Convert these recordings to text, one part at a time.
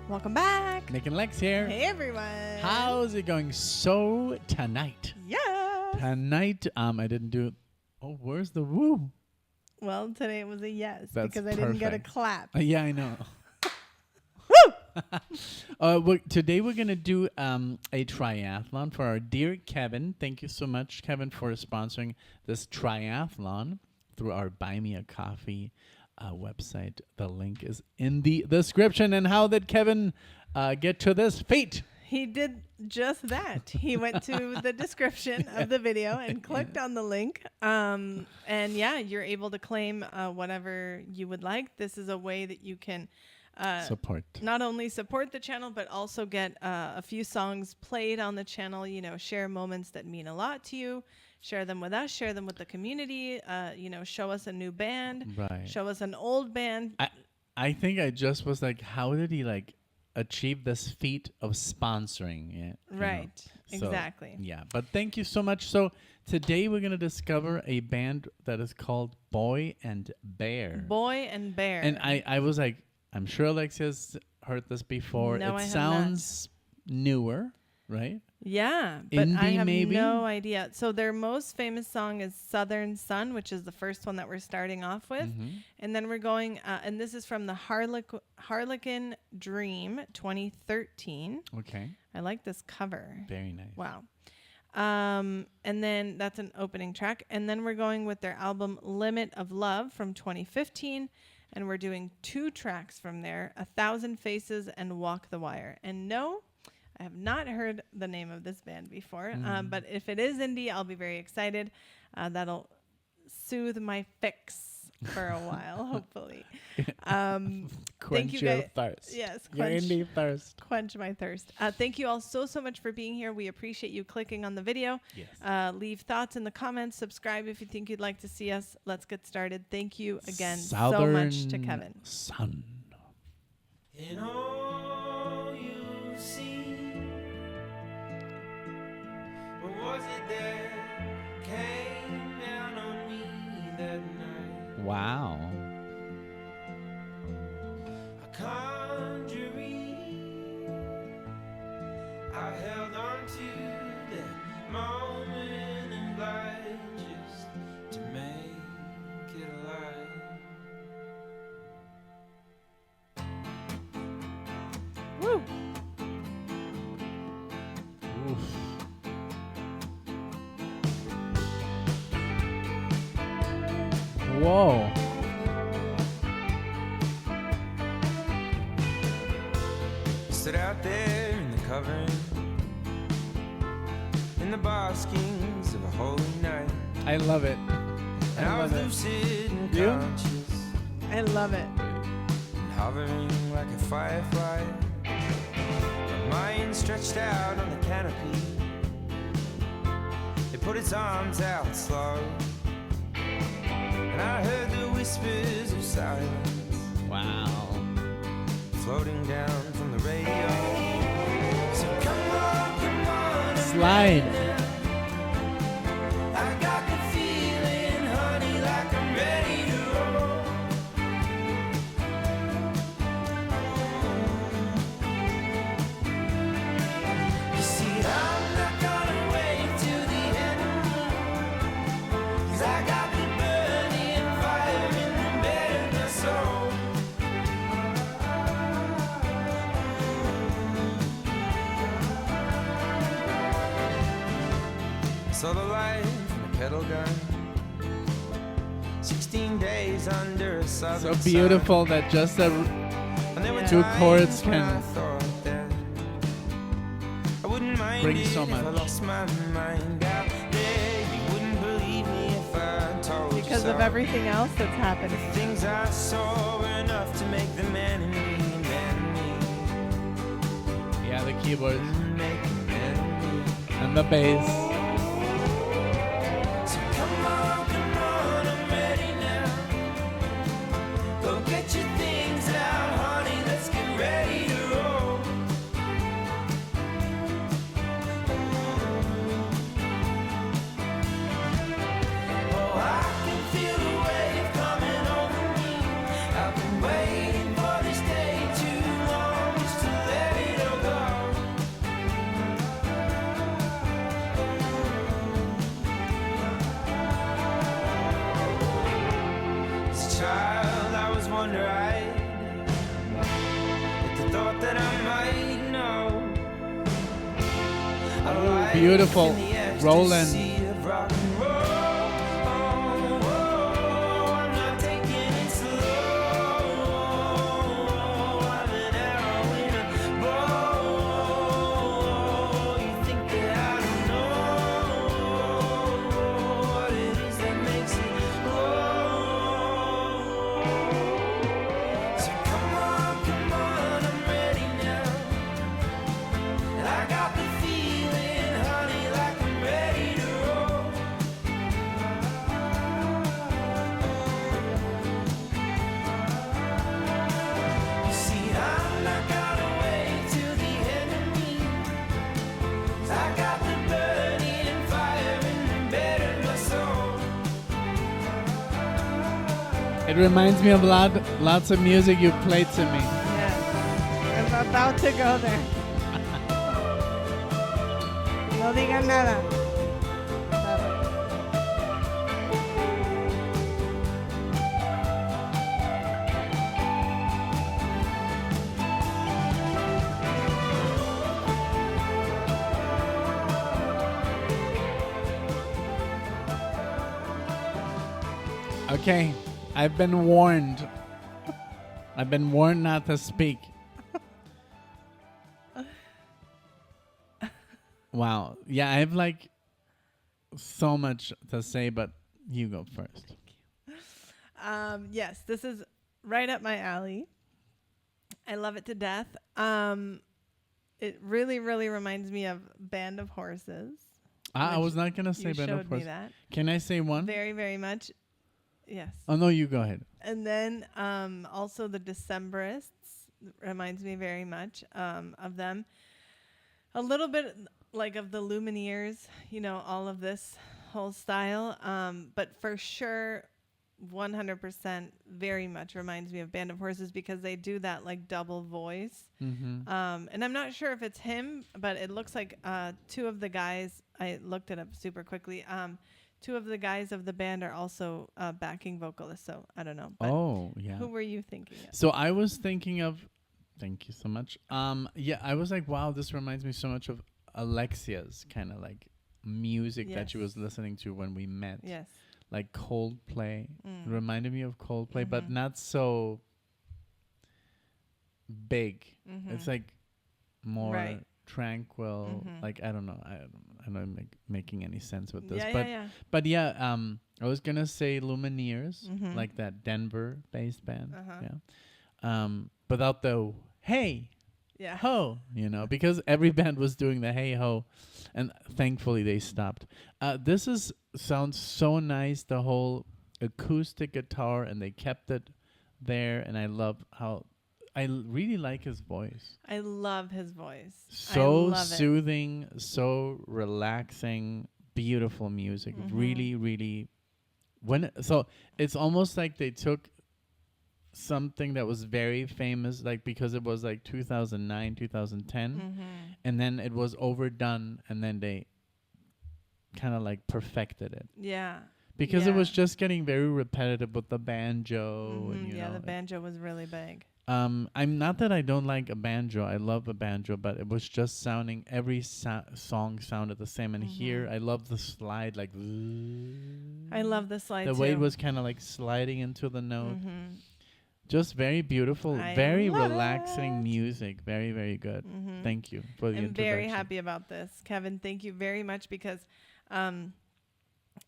Welcome back. Nick and Lex here. Hey, everyone. How's it going? So tonight. Yes. Tonight, I didn't do. Oh, where's the woo? Well, today it was a yes That's because I didn't get a perfect. clap. Yeah, I know. Today we're gonna do a triathlon for our dear Kevin. Thank you so much, Kevin, for sponsoring this triathlon through our Buy Me a Coffee website. The link is in the description. And how did Kevin get to this feat? He did just that. He went to the description of the video and clicked on the link. And yeah, you're able to claim whatever you would like. This is a way that you can Support. not only support the channel, but also get a few songs played on the channel, you know, share moments that mean a lot to you, share them with us, share them with the community, you know, show us a new band, Right. show us an old band. I think I just was like, how did he achieve this feat of sponsoring it? you know? Right. So, Exactly. Yeah, but thank you so much. So today we're going to discover a band that is called Boy and Bear. Boy and Bear. And I was like, I'm sure Alexia's heard this before. No, I It have sounds newer, right? Yeah, but I Indie, have maybe? no idea. So their most famous song is Southern Sun, which is the first one that we're starting off with. Mhm. And then we're going, and this is from the Harlequin Dream 2013. Okay. I like this cover. Very nice. Wow. And then that's an opening track. And then we're going with their album Limit of Love from 2015. And we're doing 2 tracks from there, 1,000 Faces and Walk the Wire. And no, I have not heard the name of this band before. But if it is indie, I'll be very excited. That'll soothe my fix for a while, hopefully. Quench you your guys- thirst. Yes, Your quench. indie thirst. Quench my thirst. Thank you all so much for being here. We appreciate you clicking on the video. Yes. Leave thoughts in the comments. Subscribe if you think you'd like to see us. Let's get started. Thank you again so much to Kevin. Sun. In all you see, what was it that came down on me that night? Wow. A conjuring. I held on to that moment in light just to make it alive. Woo! Oof. Whoa. Stood out there in the covering, in the baskings of a holy night, I love it. and I was love it. lucid and You? conscious, I love it. and hovering like a firefly. My mind stretched out on the canopy. It put its arms out slow, and I heard the whispers of silence Wow. floating down from the radio. So come on, Slide. I got the feeling, honey, like I'm ready to roll. You see, I'm not gonna wait till the end, 'cause I got the burning fire in the bed of my soul. Saw the light from a kettle gun, 16 days under a southern So beautiful that just the sun. And there were Two times chords when can I thought that I wouldn't mind bring it so if I much. lost my mind out there. You wouldn't believe me if I told you Because so. of everything else that's happened. Things I saw were enough to make the man in me, man yeah, the keyboards in me, make the man in me. and the bass. So come on, I'm ready now. Go get your things out, honey, let's get ready to roll. Oh, I can feel the wave coming over me. I've been waiting for this day too long, just to child, I was wonder-eyed at the thought that I might know. Oh, beautiful. Roland. Rock and roll. I'm not taking it slow. I'm an arrow in a bow. You think that I don't know what it is that makes it glow. So come on, I'm ready now. And I got the feeling, honey, like I'm ready to roll. You see, I'm not gonna wait till the end of me. 'Cause I got the burning fire embedded in my soul. It reminds me of lots of music you played to me. Yes. I'm about to go there. No digan nada. Okay, I've been warned. I've been warned not to speak. Wow. Yeah, I have like so much to say, but you go first. Yes, this is right up my alley. I love it to death. It really, really reminds me of Band of Horses. I which was not gonna say You Band showed of me Horses. that. Can I say one? Very, very much. Yes. Oh no, you go ahead. And then also the Decemberists reminds me very much of them. A little bit like of the Lumineers, you know, all of this whole style. But for sure, 100% very much reminds me of Band of Horses because they do that like double voice. Mm-hmm. And I'm not sure if it's him, but it looks like two of the guys, I looked it up super quickly. Two of the guys of the band are also backing vocalists, so I don't know. But Oh yeah. who were you thinking of? So I was thinking of. Thank you so much. Yeah, I was like, wow, this reminds me so much of Alexia's kind of like music that she Yes. was listening to when we met. Yes. Like Coldplay. Mm. It reminded me of Coldplay, but Mhm. not so big. Mhm. It's like more Right. tranquil. Mhm. Like I don't know. I'm not making any sense with this. Yeah, but yeah, but yeah, I was gonna say Lumineers, Mhm. like that Denver-based band. Uh-huh. Yeah. Without the hey yeah. ho, because every band was doing the hey ho, and thankfully they stopped. This sounds so nice, the whole acoustic guitar, and they kept it there, and I love how I really like his voice. I love his voice. So I love soothing, so relaxing, beautiful music. Mhm. Really, really. So it's almost like they took something that was very famous, like because it was like 2009, 2010, Mhm. and then it was overdone, and then they kind of like perfected it Yeah. because it Yeah. was just getting very repetitive with the banjo. Mhm. And, Yeah, the banjo was really big. I'm not that I don't like a banjo. I love a banjo, but it was just sounding, every song sounded the same. And here, Mhm. I love the slide, like I love the slide the too. way it was kind of like sliding into the note. Mhm. Just very beautiful, I very love relaxing it. music. Very, very good. Mhm. Thank you for the I'm introduction. very happy about this, Kevin. Thank you very much because,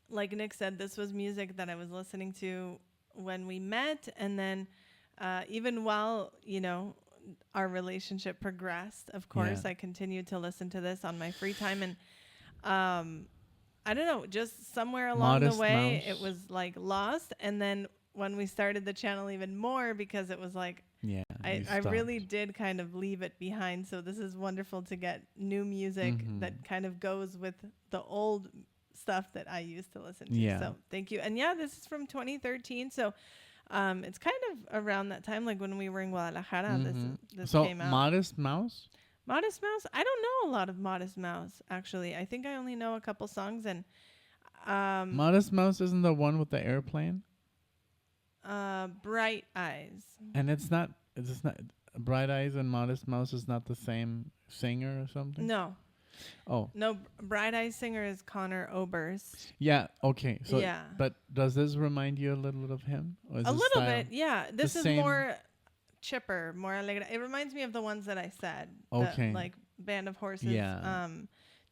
like Nick said, this was music that I was listening to when we met, and then even while our relationship progressed, of course, Yeah. I continued to listen to this on my free time, and I don't know, just somewhere along Modest the way, Mouse. it was like lost, and then when we started the channel even more because it was like. Yeah, I really did kind of leave it behind. So this is wonderful to get new music that kind of goes with the old stuff that I used to listen to. Yeah. So thank you. And yeah, this is from 2013. So it's kind of around that time, like when we were in Guadalajara, this So came out. Modest Mouse. Modest Mouse? I don't know a lot of Modest Mouse, actually. I think I only know a couple songs. And Modest Mouse isn't the one with the airplane. Bright Eyes. And it's not Bright Eyes and Modest Mouse is not the same singer or something? No. Oh. No, Bright Eyes singer is Connor Oberst. Yeah, okay. So Yeah. but does this remind you a little bit of him? Or is A his little style- bit, yeah. This is same- more chipper, more alegre. It reminds me of the ones that I said. Okay. Like Band of Horses. Yeah.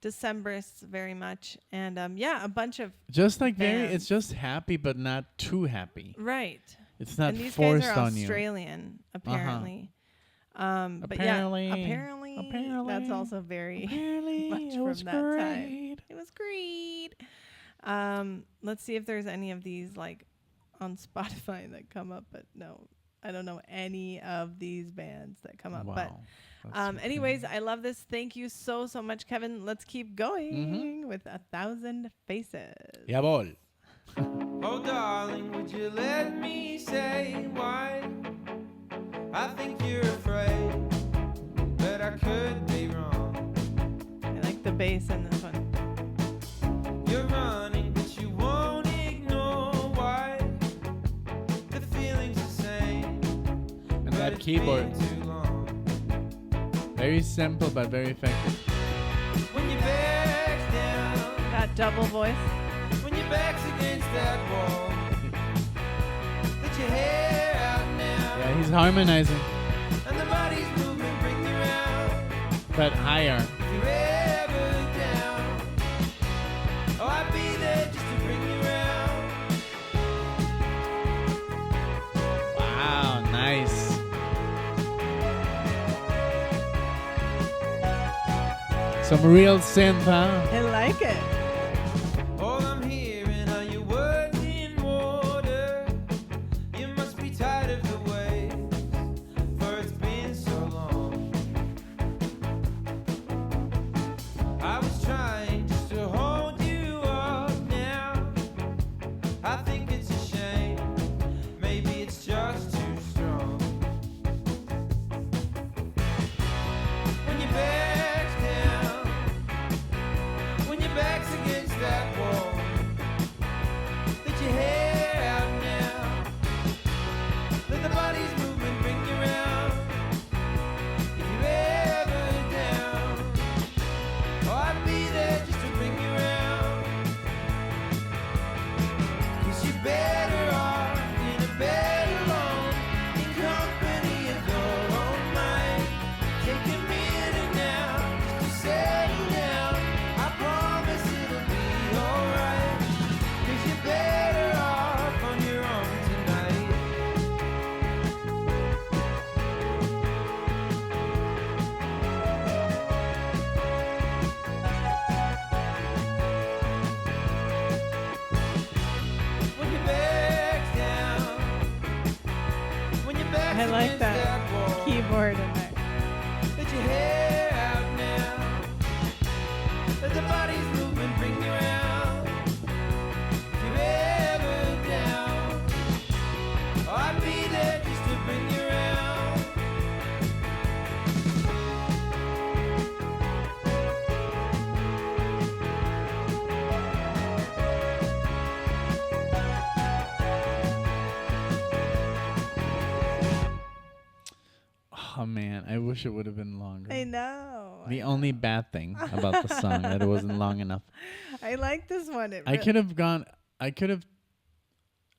Decemberists very much. And yeah, a bunch of Just like very bands. it's just happy but not too happy. right. It's not And these forced guys are on you. Australian, apparently. But Apparently. yeah, apparently that's also very Apparently, much it from was that time. great. It was great. Let's see if there's any of these like on Spotify that come up, but no, I don't know any of these bands that come up. Wow. But That's so anyways, cool. I love this. Thank you so much, Kevin. Let's keep going with 1,000 Faces. Jawohl. Oh, darling, would you let me say why? I think you're afraid, but I could be wrong. I like the bass in this one. You're running, but you won't ignore why. The feeling's the same, And but that it's keyboard, been too long. very simple but very effective. When your back's down, That double voice. when your back's against that wall, let your hair out now, Yeah, he's harmonizing, and the body's movement bring you round. but higher. If you're ever down, oh, I'd be there just to bring you round. Wow, nice. Some real synth, huh? I like it. All I'm hearing are your words in water. You must be tired of the waves, for it's been so long. I was trying just to hold you up now. I think it's a shame, maybe it's just too strong. When your back's down, when your back's against that wall, let your hair out now, let the body's movement bring you round. If you're ever down, oh, I'd be there just to bring you round. 'Cause you're better off in a bed alone, in company of your own mind. Take a minute now just to settle down. I promise it'll be alright. 'Cause you're better off on your own tonight. When your back's down, when your back's I like against that wall, keyboard in there. let your hair out now. Let the body's movement bring you round. If you're ever down, oh, I'd be there just to bring you round. Oh man, I wish it would have been longer. I know. The only bad thing about the song that it wasn't long enough. I like this one. I could have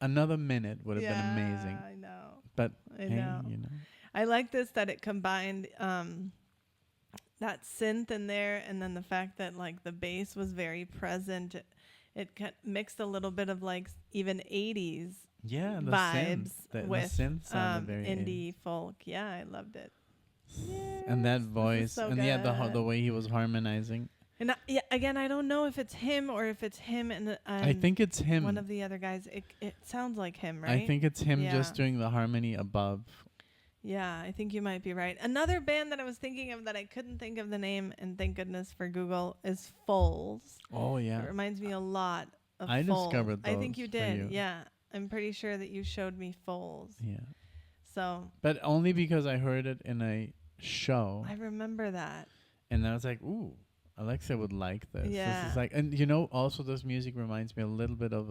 another minute would have been amazing. I know. But I hey, know. you know. I like this that it combined that synth in there, and then the fact that like the bass was very present. It mixed a little bit of like even 80s Yeah, the vibes synth, the with synth sounded very indie folk. Yeah, I loved it. and that Yes, this is voice, so and yeah, the good. way he was harmonizing. And yeah, again, I don't know if it's him or if it's him and I think it's him. one of the other guys. It sounds like him, right? I think it's him Yeah. just doing the harmony above. Yeah, I think you might be right. Another band that I was thinking of that I couldn't think of the name, and thank goodness for Google, is Foals. Oh yeah. It reminds me a lot of I Foals. discovered I think those you for did. you. Yeah, I'm pretty sure that you showed me Foals. Yeah. So But only because I heard it in a show, I remember that. and I was like, "Ooh, Alexa would like this." Yeah. This is like, and you know, also this music reminds me a little bit of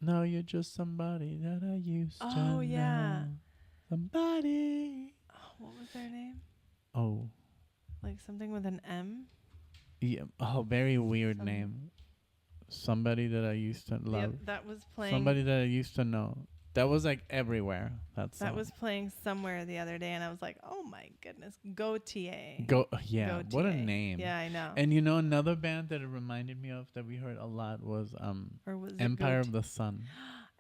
No, you're just somebody that I used to Oh, yeah. know. Somebody. Oh, what was their name? Oh, Like something with an M? yeah. Oh, very weird Some- name. Somebody that I used to love. Yep, that was playing. Somebody that I used to know. That was like everywhere. That song. That was playing somewhere the other day, and I was like, "Oh my goodness, Gautier." Go. Yeah. Gautier. What a name. Yeah, I know. And you know another band that it reminded me of that we heard a lot was Or was it Empire of the Sun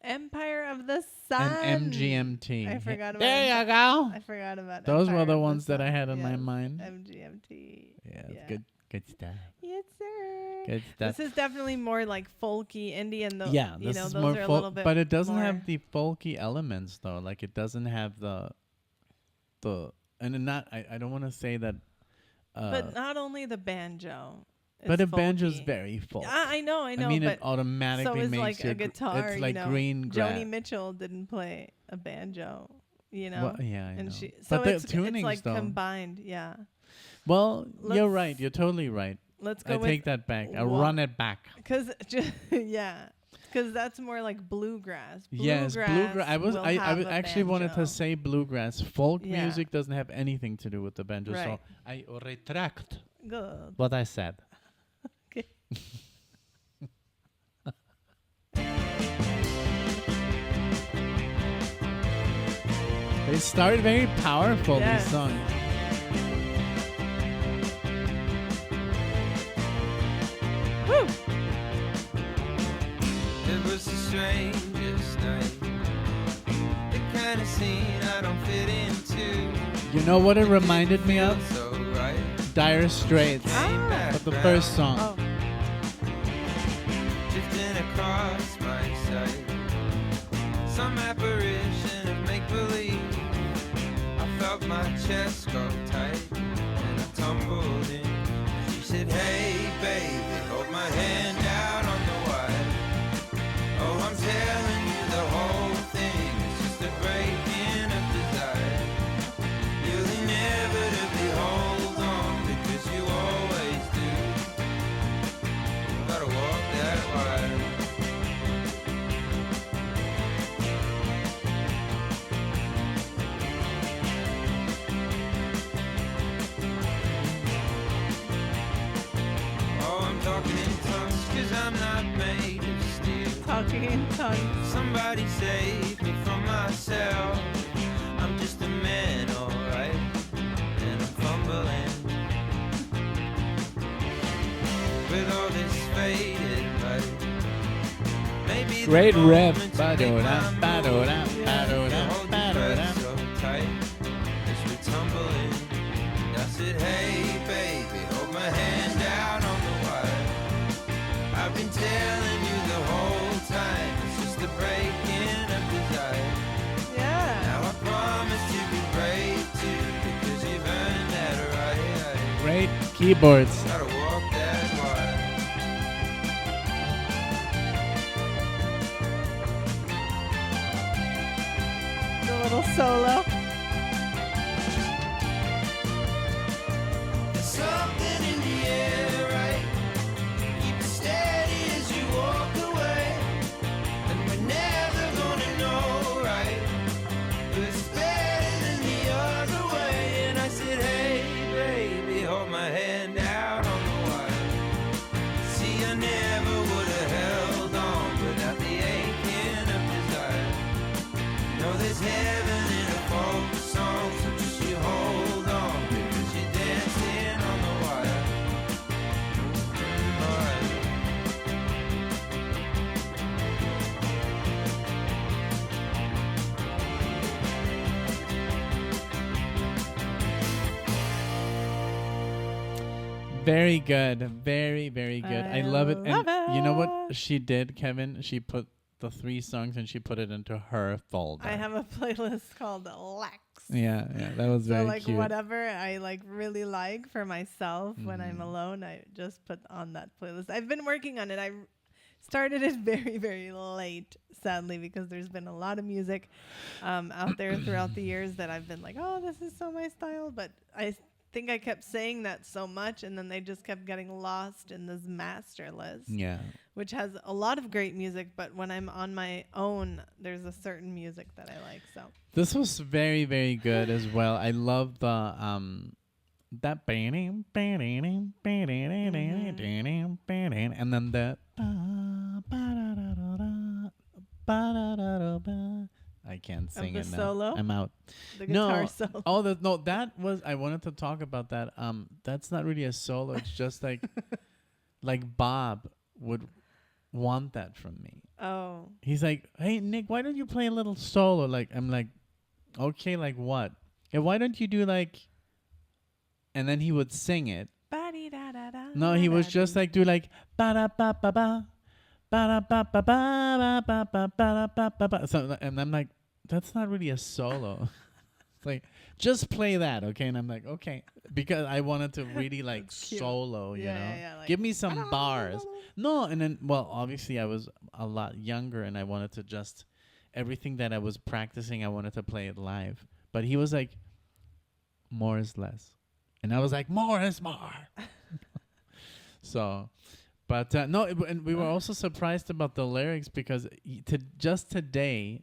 Empire of the Sun and MGMT. I forgot about There you Empire. go. I forgot about Those Empire were the of ones that I Sun. had in my Yes, mind. MGMT. Yeah, it's Yeah. good stuff. Yes, sir. Good stuff. This is definitely more like folky indie, and Yeah, you this know, is those more are a folk, little bit but it doesn't more have the folky elements though. Like it doesn't have the and then not. I don't want to say that. But not only the banjo. But is a banjo's folky. very folk. I know. I mean, but it automatically so is makes like your a guitar. It's like you know, green grass. Joni Mitchell didn't play a banjo. You know. Well, yeah, I and know. she But so it's tunings like though. combined. Yeah. Well, you're Let's- right. You're totally right. Let's go I with take that back. I wha- run it back. because that's more like bluegrass. Yes, bluegrass. I will have a actually wanted to banjo. say bluegrass. Folk Yeah. music doesn't have anything to do with the banjo, so Right. I retract Good. what I said. Okay. They start very powerful, Yes. these songs. Woo! It was the strangest night, the kind of scene I don't fit into. You know what it reminded me of? So right, Dire Straits. Ah. But the first song. Oh, drifting across my sight, some apparition of make-believe. I felt my chest grow tight, and I tumbled in. She said, "Hey, baby, hold my hand out on the wire. Oh, I'm telling you the whole thing is just a break-in of desire. You'll inevitably hold on because you always do. Gotta walk that wire." Oh, I'm talking in tongues 'cause I'm not made of steel. talking in tongues. Somebody save me from myself. I'm just a man, alright, and I'm fumbling with all this faded light. Maybe Great the riff. moment to make Ba-do-da, my ba-do-da, move. ba-do-da, To hold your ba-do-da. breath so tight as we tumble in. I said, "Hey, baby, hold my hand out on the wire. I've been telling you the whole time, it's just a break-in of desire. Yeah. Now I promise to be brave too, because you've earned that right. Great keyboards. Gotta walk that wire." The little solo. There's something in the air, right? Keep it steady as you walk away, and we're never gonna know, right? It's better than the other way. And I said, "Hey, baby, hold my hand out on the wire. See, I never would have held on without the aching of desire. No, there's heaven in a folk song, so just you hold on because you're dancing on the wire." Very good. Very, very good. I love it. And love you know it. what she did, Kevin? She put the 3 songs and she put it into her folder. I have a playlist called LEX. Yeah, that was So very like cute. whatever I like really like for myself when I'm Mhm. alone, I just put on that playlist. I've been working on it. I started it very, very late, sadly, because there's been a lot of music out there throughout the years that I've been like, oh, this is so my style. But think I kept saying that so much, and then they just kept getting lost in this master list, Yeah. which has a lot of great music. But when I'm on my own, there's a certain music that I like. So This was very, very good as well. I love the that and then the I can't sing the it now. solo? I'm out. the guitar No. solo. Oh, that was I wanted to talk about that. That's not really a solo. It's just like like Bob would want that from me. Oh, He's like, "Hey Nick, why don't you play a little solo?" Like I'm like, "Okay, like what? Yeah, why don't you do like?" And then he would sing it. ba-dee-da-da-da, No, he was just like do like ba da ba ba ba ba da ba ba ba ba ba ba ba ba ba. So and I'm like, that's not really a solo. It's like just play that, okay? And I'm like, okay, because I wanted to really like That's cute. solo, you know. Yeah, like, Give me some bars. No, and then well, obviously I was a lot younger and I wanted to just everything that I was practicing, I wanted to play it live. But he was like, more is less. And I was like, more is more. So, but no, and we were also surprised about the lyrics because just today,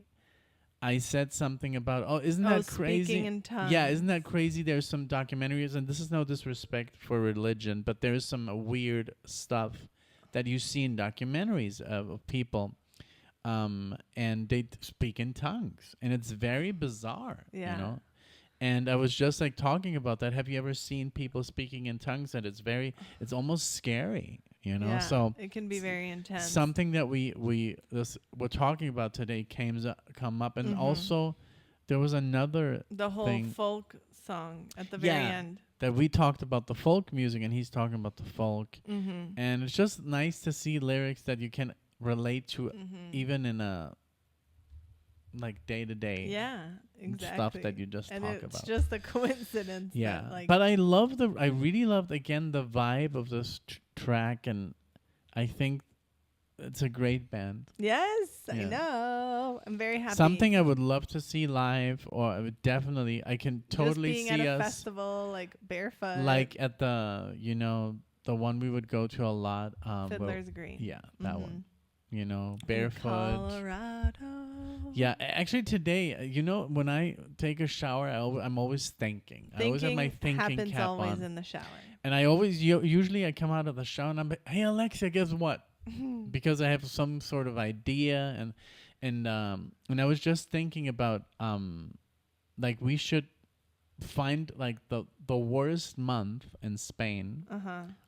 I said something about, isn't that crazy? Speaking in tongues. Yeah, isn't that crazy? There's some documentaries, and this is no disrespect for religion, but there's some weird stuff that you see in documentaries of people, and they speak in tongues, and it's very bizarre, Yeah. you know? And I was just like talking about that. Have you ever seen people speaking in tongues? And it's almost scary, you know? Yeah, So it can be very intense. something that we're talking about today come up, and also there was another the whole thing folk song at the very end. that we talked about the folk music, and he's talking about the folk, Mm-hmm. and it's just nice to see lyrics that you can relate to, even in a like day to day Yeah, exactly. stuff that you just and talk it's about. just a coincidence. Yeah, that, like, but I really loved again the vibe of this track, and I think it's a great band. yes, I Yeah. know. I'm very happy. Something I would love to see live, or I would definitely, I can totally just being see at a us festival, like barefoot, like at the the one we would go to a lot. Fiddler's Green. Yeah, that one. In Barefoot. Colorado. Yeah, actually today, when I take a shower, I'm always thinking. I always have my thinking happens cap always on. in the shower. And I always, usually I come out of the shower and I'm like, hey Alexa, guess what? Because I have some sort of idea, and I was just thinking about like we should find like the worst month in Spain,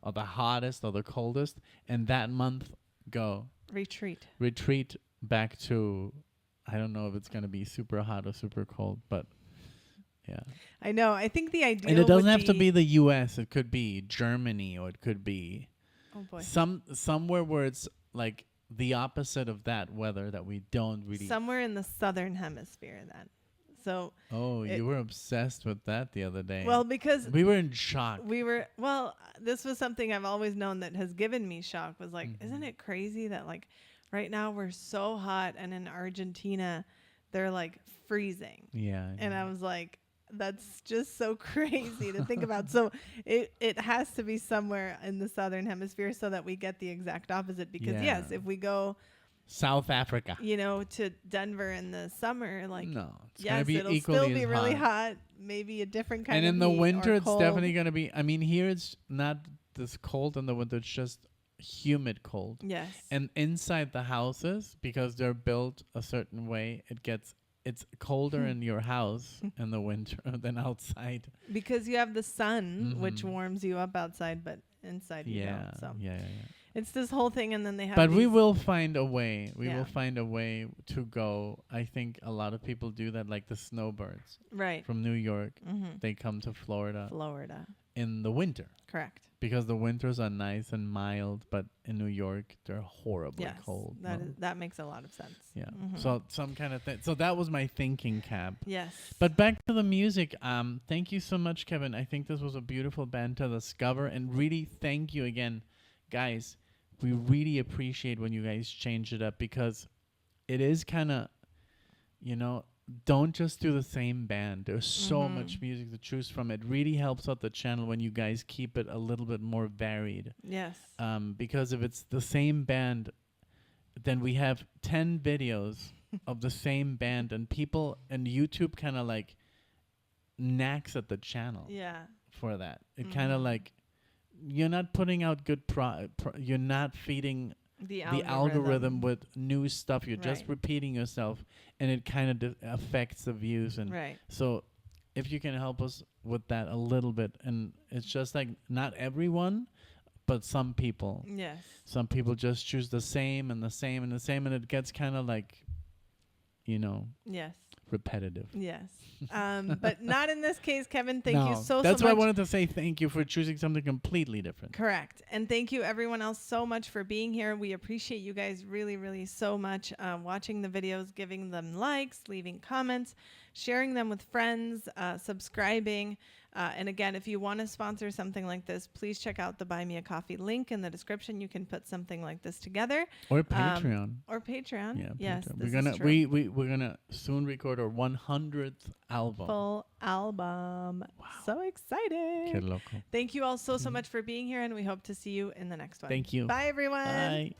or the hottest or the coldest, and that month go retreat back to, I don't know if it's gonna be super hot or super cold, but yeah. I know. I think the idea. And it doesn't have to be the U.S. It could be Germany, or it could be somewhere where it's like the opposite of that weather that we don't really. Somewhere in the southern hemisphere, then. So. You were obsessed with that the other day. Well, because we were in shock. This was something I've always known that has given me shock. Was like, isn't it crazy that like right now we're so hot, and in Argentina they're like freezing. Yeah. And I was like, that's just so crazy to think about. So it has to be somewhere in the southern hemisphere so that we get the exact opposite. Because yes, if we go South Africa, to Denver in the summer, like no, it's yes, gonna be it'll equally still be as really hot. hot, maybe a different kind and of in the heat winter or it's cold. definitely gonna be. I mean, here it's not this cold in the winter. It's just humid cold. Yes. And inside the houses, because they're built a certain way, it's colder in your house in the winter than outside. Because you have the sun, which warms you up outside, but inside you don't. So Yeah. it's this whole thing, and then they have. But we will find a way. We Yeah. will find a way to go. I think a lot of people do that, like the snowbirds right from New York. They come to Florida in the winter. Correct. Because the winters are nice and mild, but in New York they're horribly Yes, cold. that makes a lot of sense. Yeah. So some kind of thing. So that was my thinking cap. Yes. But back to the music. Thank you so much, Kevin. I think this was a beautiful band to discover, and really thank you again, guys. We really appreciate when you guys change it up, because it is kind of, don't just do the same band. There's so much music to choose from. It really helps out the channel when you guys keep it a little bit more varied. Yes. Because if it's the same band, then we have 10 videos of the same band, and people and YouTube kind of like knacks at the channel Yeah. for that. It kind of like you're not putting out good you're not feeding The algorithm with new stuff. You're just Right. repeating yourself, and it kind of affects the views. And Right. so if you can help us with that a little bit, and it's just like not everyone, but some people. Yes. Some people just choose the same and the same and the same, and it gets kind of like, Yes. repetitive. Yes. But not in this case, Kevin. Thank you so That's much. why I wanted to say thank you for choosing something completely different. Correct. And thank you everyone else so much for being here. We appreciate you guys really, really so much. Watching the videos, giving them likes, leaving comments, sharing them with friends, subscribing. And again, if you want to sponsor something like this, please check out the Buy Me a Coffee link in the description. You can put something like this together. Or Patreon. Or Patreon. Yeah, Yes. Patreon. This We're gonna is true. we're gonna soon record our 100th album. Full album. Wow. So excited. Qué loco. Thank you all so much for being here, and we hope to see you in the next one. Thank you. Bye, everyone. Bye.